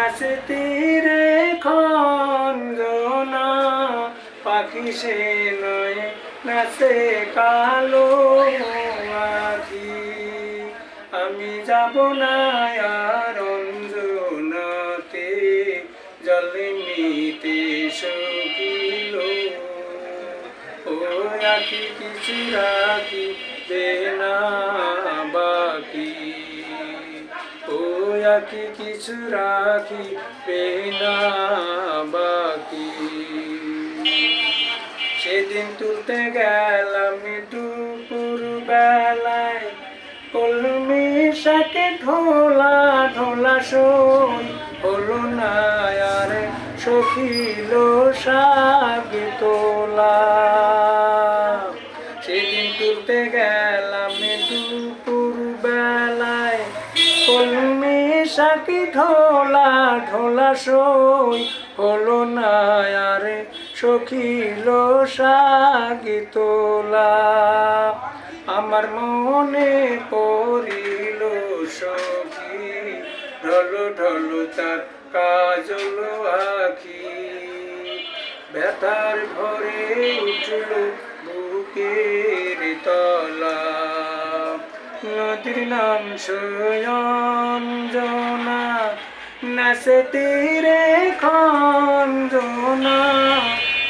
নাচে তীরে খঞ্জনা পাখি সে নয় নাচে কালো আখি আমি যাব না আর অঞ্জনাতে জল নিতে শুকিল ও আখি কিছু রাখি দেনা বাকি ও আখি কিছু রাখি দেনা বাকি সেদিন তুলতে গেলাম দুপুর বেলায় কলমি শাকে ঢোলা ঢোলা সই হলো না আর সখিল শাক তোলা সেদিন তুলতে গেলাম দুপুর বেলায় কলমি শাকে ঢোলা ঢোলা সই হলো না আর সখিল শাক তোলা আমার মনে পড়িল সখী ঢলো ঢলো তার কাজল আখি ব্যথার ভরে উঠল বুকের তলা নদীর নাম সঞ্জনা নাচে তীরে খঞ্জনা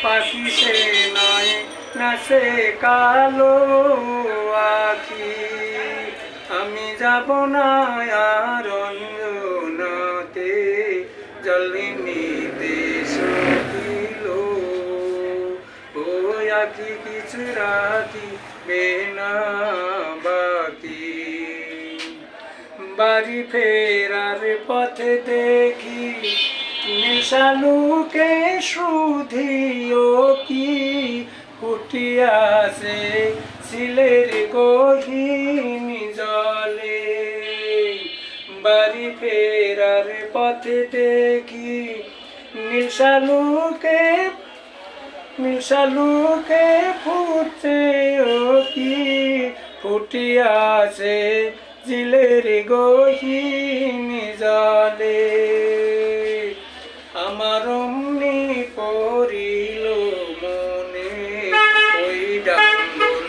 পাখি সে নয় নাচে কালো আখি আমি যাব না আর অঞ্জনাতে জল নিতে শুকিল ও আখি কিছু রাখি বেনা বাকি বাড়ি ফেরার পথে দেখি নেশালুকে সুধিও কি ফুটিয়াছে সিলের গহীন জলে বাড়ি ফেরার পথে দেখি নিশালুকে ফুটে ও কি ফুটিয়াছে জিলের গহীন জলে আমার অমনি পড়িল মনে ওই ডাঙ্গর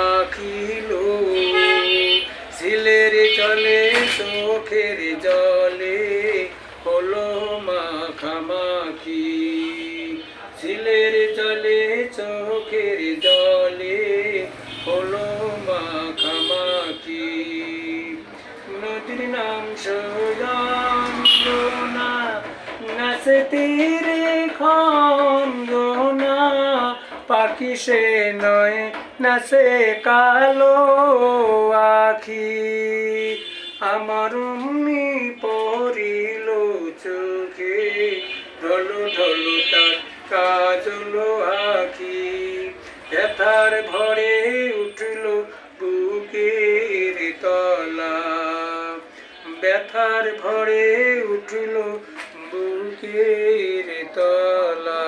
আখিল ঝিলের জলে চোখের জলে হলো মাখামাখি ঝিলের জলে চোখের জলে হলো মাখামাখি নদীর নাম সঞ্জনা নাচে তীরে খঞ্জনা পাখি সে নয় নাচে কালো আখি আমার অমনি পড়িল চোখে ঢলো ঢলো তার কাজল আখি ব্যথার ভরে উঠল বুকের তলা ব্যথার ভরে উঠল বুকের তলা।